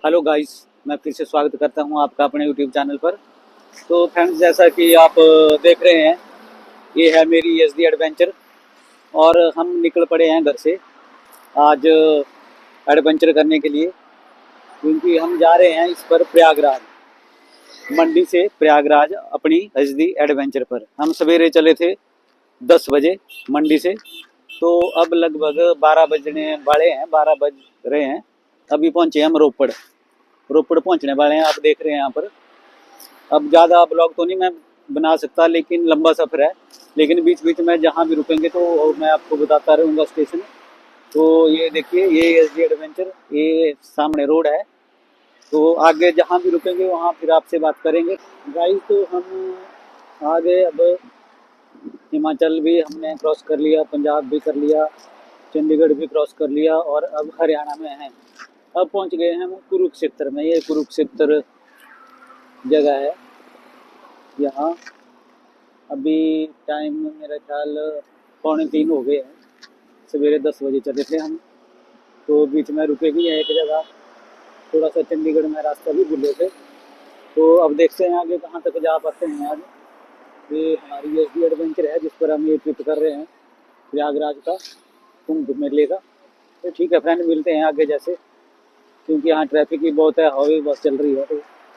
Hello guys, मैं फिर से स्वागत करता हूं आपका अपने यूट्यूब चैनल पर। तो फ्रेंड्स, जैसा कि आप देख रहे हैं, ये है मेरी एसडी एडवेंचर और हम निकल पड़े हैं घर से आज एडवेंचर करने के लिए, क्योंकि हम जा रहे हैं इस पर प्रयागराज, मंडी से प्रयागराज अपनी एसडी एडवेंचर पर। हम सवेरे चले थे 10 बजे मंडी से, तो अब लगभग 12 बजने वाले हैं, 12 बज रहे हैं। अभी पहुंचे हम रोपड़, रोपड़ पहुंचने वाले हैं। आप देख रहे हैं यहाँ पर। अब ज़्यादा ब्लॉग तो नहीं मैं बना सकता, लेकिन लंबा सफ़र है। लेकिन बीच बीच में जहाँ भी रुकेंगे तो मैं आपको बताता रहूँगा स्टेशन। तो ये देखिए, ये एसडी एडवेंचर, ये सामने रोड है। तो आगे जहाँ भी रुकेंगे वहाँ फिर आपसे बात करेंगे। गाइस, तो हम आ गए। अब हिमाचल भी हमने क्रॉस कर लिया, पंजाब भी कर लिया, चंडीगढ़ भी क्रॉस कर लिया और अब हरियाणा में हैं। अब पहुँच गए हैं हम कुरुक्षेत्र में। ये कुरुक्षेत्र जगह है। यहाँ अभी टाइम मेरा ख्याल 2:45 हो गए हैं। सवेरे 10 बजे चले थे हम। तो बीच में रुके भी हैं एक जगह, थोड़ा सा चंडीगढ़ में रास्ता भी भूले थे। तो अब देखते हैं आगे कहाँ तक जा पाते हैं आज। ये हमारी एसडी एडवेंचर है जिस पर हम ये ट्रिप कर रहे हैं प्रयागराज का, कुंभ मेले का। तो ठीक है फ्रेंड, मिलते हैं आगे जैसे, क्योंकि यहाँ ट्रैफिक भी बहुत है, हवा भी बस चल रही है, तो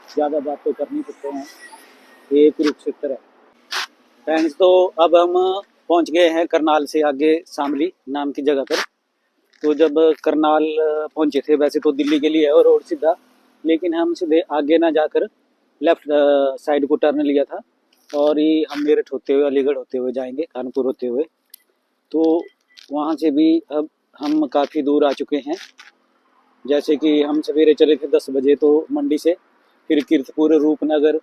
ज़्यादा बात तो कर नहीं सकते हैं। ये कुरुक्षेत्र है फ्रेंड्स। तो अब हम पहुंच गए हैं करनाल से आगे शामली नाम की जगह पर। तो जब करनाल पहुंचे थे, वैसे तो दिल्ली के लिए है और रोड सीधा, लेकिन हम सीधे आगे ना जाकर लेफ्ट साइड को टर्न लिया था और ये हम मेरठ होते हुए, अलीगढ़ होते हुए जाएंगे, कानपुर होते हुए। तो वहाँ से भी अब हम काफ़ी दूर आ चुके हैं। जैसे कि हम सवेरे चले थे 10 बजे, तो मंडी से फिर कीरतपुर, रूपनगर,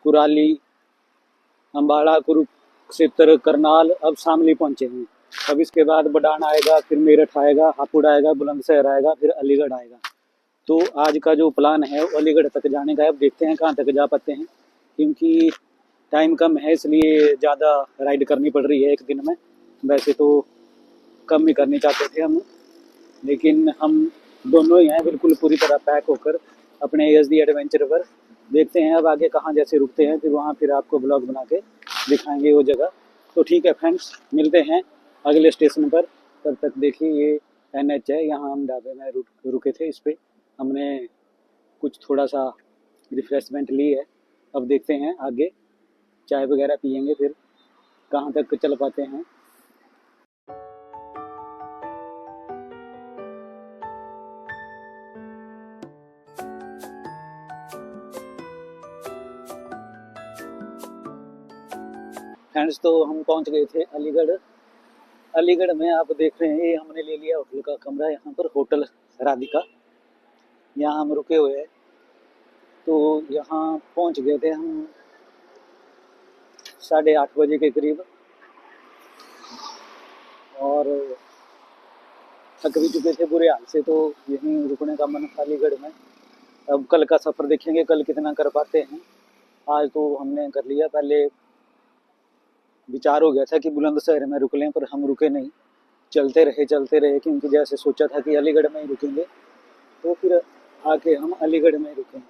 कुराली, अम्बाड़ा, कुरुक्षेत्र, करनाल, अब शामली पहुंचे हैं। अब इसके बाद बडाना आएगा, फिर मेरठ आएगा, हापुड़ आएगा, बुलंदशहर आएगा, फिर अलीगढ़ आएगा। तो आज का जो प्लान है वो अलीगढ़ तक जाने का है। अब देखते हैं कहाँ तक जा पाते हैं, क्योंकि टाइम कम है, इसलिए ज़्यादा राइड करनी पड़ रही है एक दिन में। वैसे तो कम ही करनी चाहते थे हम, लेकिन हम दोनों ही हैं बिल्कुल पूरी तरह पैक होकर अपने एसडी एडवेंचर पर। देखते हैं अब आगे कहाँ जैसे रुकते हैं, फिर वहाँ फिर आपको ब्लॉग बना के दिखाएंगे वो जगह। तो ठीक है फ्रेंड्स, मिलते हैं अगले स्टेशन पर। तब तक देखिए, ये एनएच है, यहाँ हम ढाबे में रुके थे। इस पर हमने कुछ थोड़ा सा रिफ्रेशमेंट ली है। अब देखते हैं आगे, चाय वगैरह पियेंगे, फिर कहाँ तक चल पाते हैं। फ्रेंड्स, तो हम पहुँच गए थे अलीगढ़। अलीगढ़ में आप देख रहे हैं, ये हमने ले लिया होटल का कमरा यहाँ पर, होटल राधिका। यहाँ हम रुके हुए हैं। तो यहाँ पहुँच गए थे हम 8:30 बजे के करीब, और थक भी चुके थे बुरे हाल से। तो यहीं रुकने का मन था अलीगढ़ में। अब कल का सफ़र देखेंगे, कल कितना कर पाते हैं। आज तो हमने कर लिया। पहले विचार हो गया था कि बुलंदशहर में रुक लें, पर हम रुके नहीं, चलते रहे, क्योंकि जैसे सोचा था कि अलीगढ़ में ही रुकेंगे। तो फिर आके हम अलीगढ़ में रुके हैं।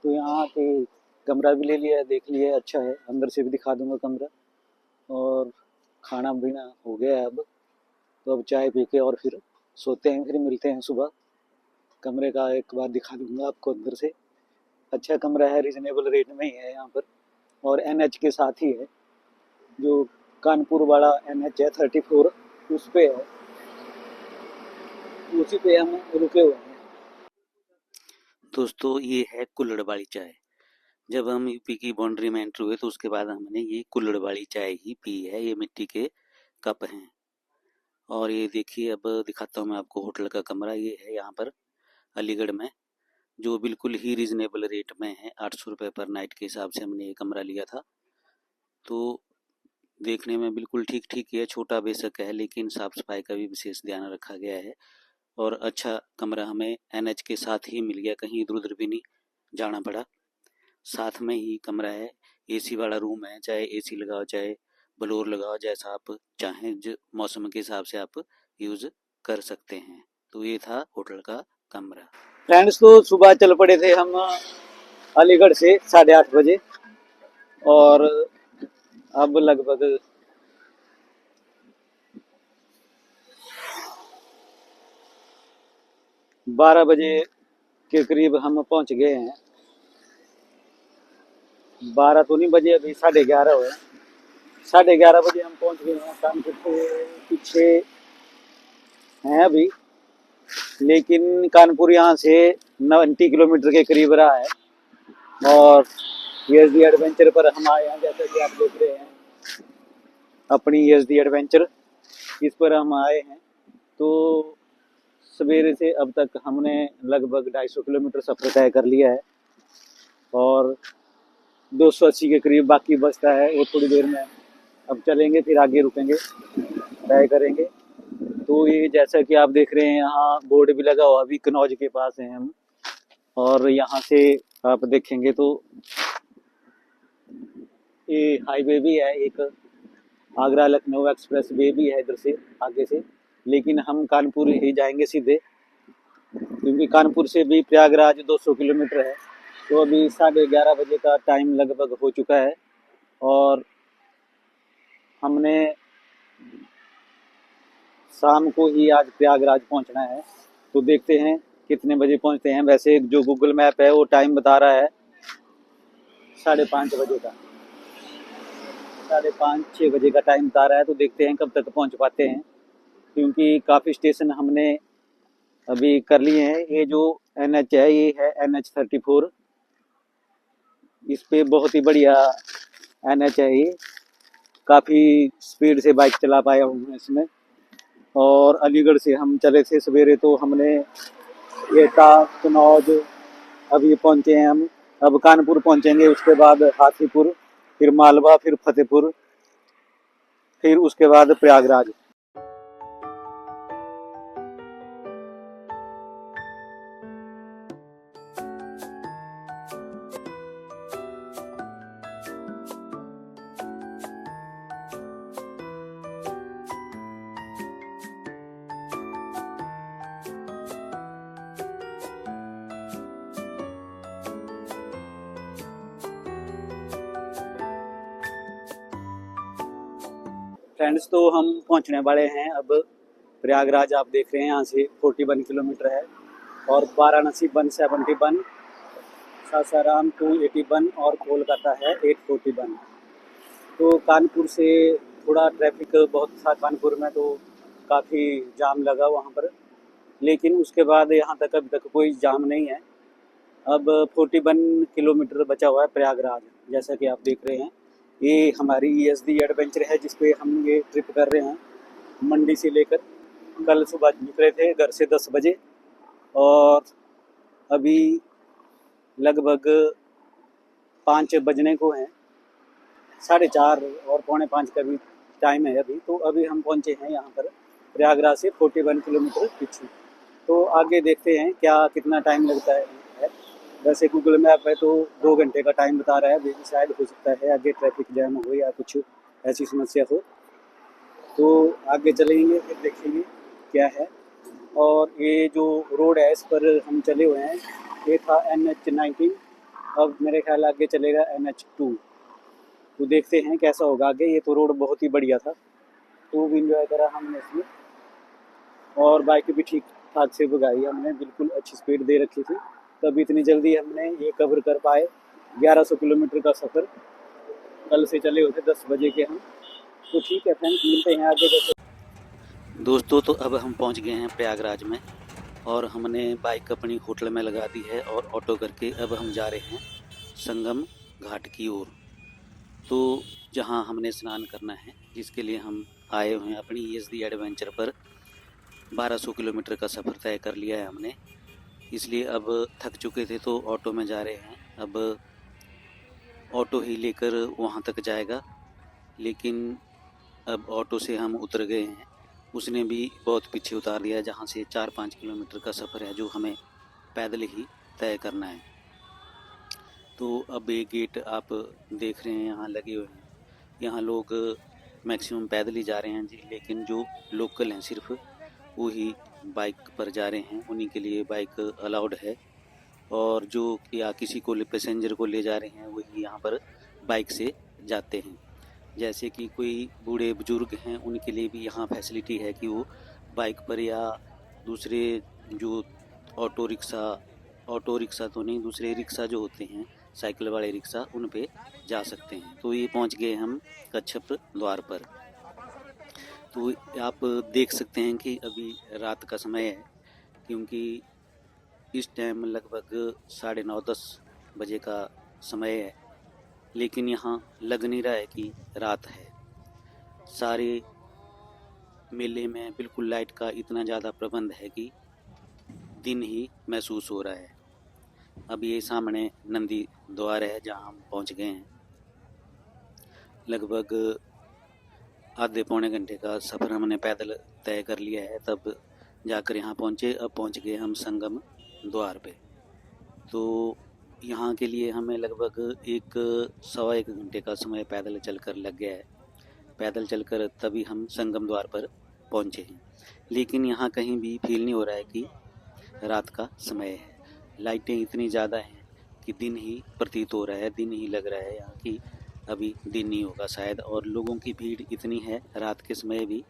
तो यहाँ के कमरा भी ले लिया है, देख लिया है, अच्छा है। अंदर से भी दिखा दूंगा कमरा। और खाना पीना हो गया है अब। तो अब चाय पी के और फिर सोते हैं, फिर मिलते हैं सुबह। कमरे का एक बार दिखा दूंगा आपको अंदर से। अच्छा कमरा है, रिजनेबल रेट में ही है यहाँ पर, और एनएच के साथ ही है। जो कानपुर वाला एनएच है 34, उस पे है, उसी पे हम रुके हुए हैं। दोस्तों, ये है कुल्हड़ वाली चाय। जब हम यूपी की बाउंड्री में एंटर हुए तो उसके बाद हमने ये कुल्हड़ वाली चाय ही पी है। ये मिट्टी के कप हैं। और ये देखिए, अब दिखाता हूँ मैं आपको होटल का कमरा। ये है यहाँ पर अलीगढ़ में, जो बिल्कुल ही रिजनेबल रेट में है। 800 रुपये पर नाइट के हिसाब से हमने ये कमरा लिया था। तो देखने में बिल्कुल ठीक ठीक ही है, छोटा बेशक है, लेकिन साफ सफाई का भी विशेष ध्यान रखा गया है। और अच्छा कमरा हमें एनएच के साथ ही मिल गया, कहीं इधर उधर भी नहीं जाना पड़ा। साथ में ही कमरा है, एसी वाला रूम है। चाहे एसी लगाओ, चाहे ब्लोर लगाओ, जैसा आप चाहें, मौसम के हिसाब से आप यूज़ कर सकते हैं। तो ये था होटल का कमरा। फ्रेंड्स, तो सुबह चल पड़े थे हम अलीगढ़ से 8:30 बजे, और अब लगभग 12 बजे के करीब हम पहुंच गए हैं। 12 तो नहीं बजे, अभी 11:30 हुए। 11:30 बजे हम पहुंच गए हैं। कानपुर से पीछे हैं अभी, लेकिन कानपुर यहाँ से 90 किलोमीटर के करीब रहा है। और ESD एडवेंचर पर हम आए हैं, जैसा कि आप देख रहे हैं अपनी ESD एडवेंचर, इस पर हम आए हैं। तो सवेरे से अब तक हमने लगभग 250 किलोमीटर सफ़र तय कर लिया है, और 280 के करीब बाकी बचता है। वो थोड़ी देर में अब चलेंगे, फिर आगे रुकेंगे, तय करेंगे। तो ये जैसा कि आप देख रहे हैं, यहाँ बोर्ड भी लगा हुआ, अभी कनौज के पास हैं हम, और यहाँ से आप देखेंगे तो ये हाईवे भी है, एक आगरा लखनऊ एक्सप्रेस वे भी है इधर से आगे से। लेकिन हम कानपुर ही जाएंगे सीधे, क्योंकि कानपुर से भी प्रयागराज 200 किलोमीटर है। तो अभी 11:30 बजे का टाइम लगभग हो चुका है, और हमने शाम को ही आज प्रयागराज पहुंचना है। तो देखते हैं कितने बजे पहुंचते हैं। वैसे जो गूगल मैप है वो टाइम बता रहा है 5:30 बजे का, 5:30-6 बजे का टाइम बता रहा है। तो देखते हैं कब तक पहुंच पाते हैं, क्योंकि काफ़ी स्टेशन हमने अभी कर लिए हैं। ये जो NH है, ये है NH 34। इस पे बहुत ही बढ़िया NH है, ये काफ़ी स्पीड से बाइक चला पाया हूँ इसमें। और अलीगढ़ से हम चले थे सवेरे, तो हमने एटा, कनौज, अभी पहुँचे हैं हम। अब कानपुर पहुँचेंगे, उसके बाद हाथीपुर, फिर मालवा, फिर फतेहपुर, फिर उसके बाद प्रयागराज। फ्रेंड्स, तो हम पहुंचने वाले हैं अब प्रयागराज। आप देख रहे हैं यहाँ से 41 किलोमीटर है, और वाराणसी 171, सासाराम 281, और कोलकाता है 841। तो कानपुर से थोड़ा ट्रैफिक बहुत था कानपुर में, तो काफ़ी जाम लगा वहाँ पर, लेकिन उसके बाद यहाँ तक अभी तक कोई जाम नहीं है। अब 41 किलोमीटर बचा हुआ है प्रयागराज, जैसा कि आप देख रहे हैं। ये हमारी ESD एडवेंचर है, जिसपे हम ये ट्रिप कर रहे हैं मंडी से लेकर। कल सुबह निकले थे घर से 10 बजे, और अभी लगभग 5 बजने को हैं, 4:30 और 4:45 का भी टाइम है अभी। तो अभी हम पहुंचे हैं यहाँ पर प्रयागराज से 41 किलोमीटर पीछे। तो आगे देखते हैं क्या कितना टाइम लगता है। वैसे गूगल मैप है तो 2 घंटे का टाइम बता रहा है, अभी शायद हो सकता है आगे ट्रैफिक जैम हो या कुछ ऐसी समस्या हो। तो आगे चलेंगे, फिर देखेंगे क्या है। और ये जो रोड है, इस पर हम चले हुए हैं। ये था NH 19, अब मेरे ख्याल आगे चलेगा NH 2। तो देखते हैं कैसा होगा आगे। ये तो रोड बहुत ही बढ़िया था, तो भी इंजॉय करा हमने इसमें, और बाइक भी ठीक ठाक से भगाई हमने, बिल्कुल अच्छी स्पीड दे रखी थी, तब इतनी जल्दी हमने ये कवर कर पाए 1100 किलोमीटर का सफ़र। कल से चले होते 10 बजे के हम। तो ठीक है फ्रेंड्स, मिलते हैं आगे। दोस्तों, तो अब हम पहुंच गए हैं प्रयागराज में, और हमने बाइक अपनी होटल में लगा दी है, और ऑटो करके अब हम जा रहे हैं संगम घाट की ओर। तो जहां हमने स्नान करना है, जिसके लिए हम आए हुए हैं अपनी ESD एडवेंचर पर। 1200 किलोमीटर का सफ़र तय कर लिया है हमने, इसलिए अब थक चुके थे तो ऑटो में जा रहे हैं। अब ऑटो ही लेकर वहाँ तक जाएगा, लेकिन अब ऑटो से हम उतर गए हैं, उसने भी बहुत पीछे उतार दिया, जहाँ से 4-5 किलोमीटर का सफ़र है जो हमें पैदल ही तय करना है। तो अब ये गेट आप देख रहे हैं यहाँ लगे हुए हैं, यहाँ लोग मैक्सिमम पैदल ही जा रहे हैं जी, लेकिन जो लोकल हैं सिर्फ वो ही बाइक पर जा रहे हैं उन्हीं के लिए बाइक अलाउड है, और जो या किसी को पैसेंजर को ले जा रहे हैं वही यहाँ पर बाइक से जाते हैं। जैसे कि कोई बूढ़े बुजुर्ग हैं उनके लिए भी यहाँ फैसिलिटी है कि वो बाइक पर या दूसरे जो ऑटो रिक्शा तो नहीं, दूसरे रिक्शा जो होते हैं साइकिल वाले रिक्शा, उन पे जा सकते हैं। तो ये पहुँच गए हम कच्छप द्वार पर। तो आप देख सकते हैं कि अभी रात का समय है, क्योंकि इस टाइम लगभग 9:30-10 बजे का समय है, लेकिन यहाँ लग नहीं रहा है कि रात है। सारे मेले में बिल्कुल लाइट का इतना ज़्यादा प्रबंध है कि दिन ही महसूस हो रहा है। अब ये सामने नंदी द्वार है जहाँ हम पहुँच गए हैं। लगभग आधे पौने घंटे का सफ़र हमने पैदल तय कर लिया है, तब जाकर यहाँ पहुँचे। अब पहुँच गए हम संगम द्वार पे। तो यहाँ के लिए हमें लगभग 1-1.25 घंटे का समय पैदल चलकर लग गया है। पैदल चलकर तभी हम संगम द्वार पर पहुँचे हैं, लेकिन यहाँ कहीं भी फील नहीं हो रहा है कि रात का समय है। लाइटें इतनी ज़्यादा हैं कि दिन ही प्रतीत हो रहा है, दिन ही लग रहा है यहाँ कि अभी दिन नहीं होगा शायद। और लोगों की भीड़ इतनी है रात के समय भी,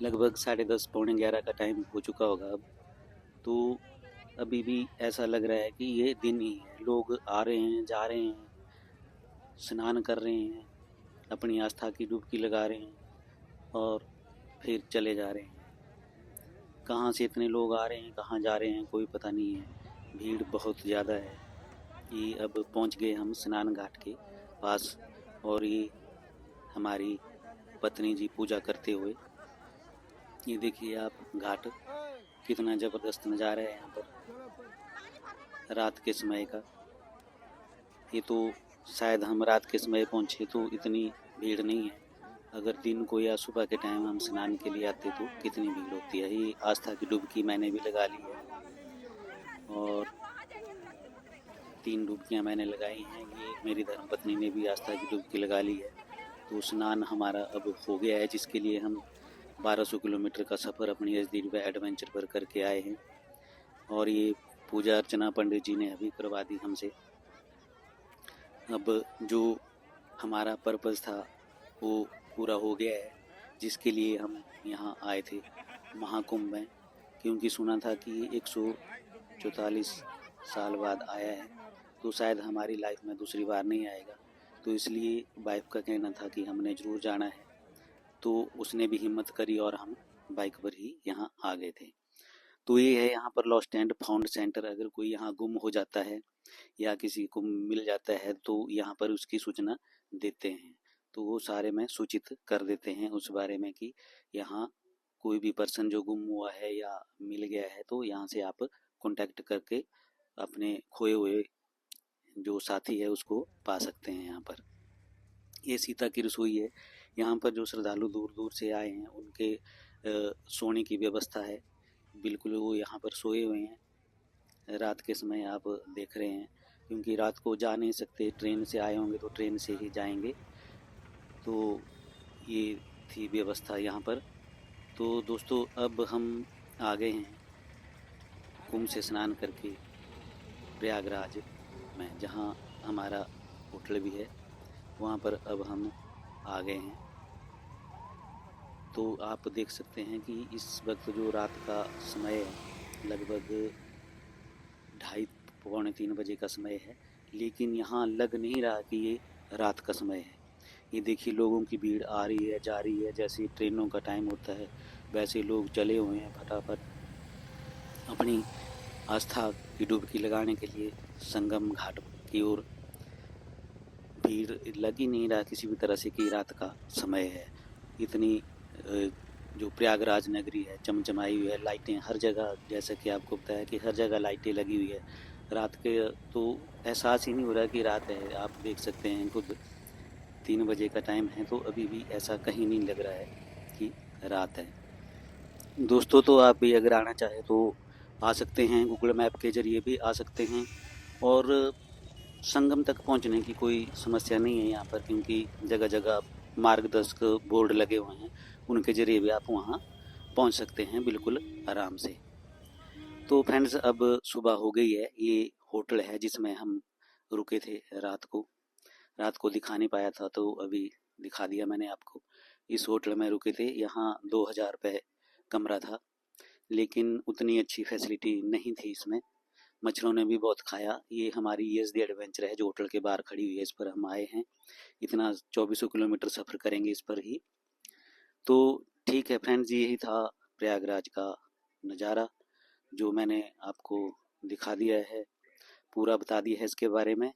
लगभग 10:30 पौने 11 का टाइम हो चुका होगा अब, तो अभी भी ऐसा लग रहा है कि ये दिन ही है। लोग आ रहे हैं, जा रहे हैं, स्नान कर रहे हैं, अपनी आस्था की डुबकी लगा रहे हैं और फिर चले जा रहे हैं। कहाँ से इतने लोग आ रहे हैं, कहाँ जा रहे हैं, कोई पता नहीं है। भीड़ बहुत ज़्यादा है। ये अब पहुंच गए हम स्नान घाट के पास, और ये हमारी पत्नी जी पूजा करते हुए। ये देखिए आप घाट, कितना ज़बरदस्त नज़ारा है यहाँ पर रात के समय का। ये तो शायद हम रात के समय पहुँचे तो इतनी भीड़ नहीं है। अगर दिन को या सुबह के टाइम हम स्नान के लिए आते तो कितनी भीड़ होती है। ये आस्था की डुबकी मैंने भी लगा ली है, और 3 डुबकियाँ मैंने लगाई हैं। ये मेरी धर्मपत्नी ने भी आस्था की डुबकी लगा ली है। तो स्नान हमारा अब हो गया है, जिसके लिए हम 1200 किलोमीटर का सफ़र अपनी SD एडवेंचर पर करके आए हैं। और ये पूजा अर्चना पंडित जी ने अभी करवा दी हमसे। अब जो हमारा पर्पज़ था वो पूरा हो गया है, जिसके लिए हम यहाँ आए थे महाकुंभ में। क्योंकि सुना था कि 144 साल बाद आया है, तो शायद हमारी लाइफ में दूसरी बार नहीं आएगा। तो इसलिए वाइफ का कहना था कि हमने ज़रूर जाना है, तो उसने भी हिम्मत करी और हम बाइक पर ही यहाँ आ गए थे। तो ये है यहाँ पर लॉस्ट एंड फाउंड सेंटर। अगर कोई यहाँ गुम हो जाता है या किसी को मिल जाता है तो यहाँ पर उसकी सूचना देते हैं, तो वो सारे में सूचित कर देते हैं उस बारे में कि यहाँ कोई भी पर्सन जो गुम हुआ है या मिल गया है, तो यहाँ से आप कांटेक्ट करके अपने खोए हुए जो साथी है उसको पा सकते हैं। यहाँ पर ये सीता की रसोई है। यहाँ पर जो श्रद्धालु दूर दूर से आए हैं उनके सोने की व्यवस्था है। बिल्कुल वो यहाँ पर सोए हुए हैं। रात के समय आप देख रहे हैं, क्योंकि रात को जा नहीं सकते, ट्रेन से आए होंगे तो ट्रेन से ही जाएंगे। तो ये थी व्यवस्था यहाँ पर। तो दोस्तों अब हम आ गए हैं कुंभ से स्नान करके प्रयागराज में, जहाँ हमारा होटल भी है, वहाँ पर अब हम आ गए हैं। तो आप देख सकते हैं कि इस वक्त जो रात का समय है, लगभग 2:30-3 बजे का समय है, लेकिन यहाँ लग नहीं रहा कि ये रात का समय है। ये देखिए लोगों की भीड़ आ रही है, जा रही है। जैसे ट्रेनों का टाइम होता है वैसे लोग चले हुए हैं फटाफट अपनी आस्था की डुबकी लगाने के लिए संगम घाट की ओर। भीड़ लग ही नहीं रहा किसी भी तरह से कि रात का समय है। इतनी जो प्रयागराज नगरी है चमचमाई हुई है, लाइटें हर जगह, जैसा कि आपको पता है कि हर जगह लाइटें लगी हुई है। रात के तो एहसास ही नहीं हो रहा कि रात है। आप देख सकते हैं खुद 3 बजे का टाइम है, तो अभी भी ऐसा कहीं नहीं लग रहा है कि रात है। दोस्तों तो आप भी अगर आना चाहें तो आ सकते हैं, गूगल मैप के ज़रिए भी आ सकते हैं। और संगम तक पहुंचने की कोई समस्या नहीं है यहाँ पर, क्योंकि जगह जगह मार्गदर्शक बोर्ड लगे हुए हैं, उनके ज़रिए भी आप वहाँ पहुंच सकते हैं बिल्कुल आराम से। तो फ्रेंड्स अब सुबह हो गई है। ये होटल है जिसमें हम रुके थे रात को दिखा नहीं पाया था, तो अभी दिखा दिया मैंने आपको। इस होटल में रुके थे। यहाँ 2000 रुपये कमरा था, लेकिन उतनी अच्छी फैसिलिटी नहीं थी इसमें। मच्छरों ने भी बहुत खाया। ये हमारी ESD एडवेंचर है जो होटल के बाहर खड़ी हुई है, इस पर हम आए हैं। इतना 2400 किलोमीटर सफ़र करेंगे इस पर ही। तो ठीक है फ्रेंड्स, यही था प्रयागराज का नज़ारा जो मैंने आपको दिखा दिया है, पूरा बता दिया है इसके बारे में।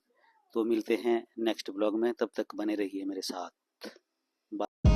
तो मिलते हैं नेक्स्ट ब्लॉग में, तब तक बने रहिए मेरे साथ। बाय।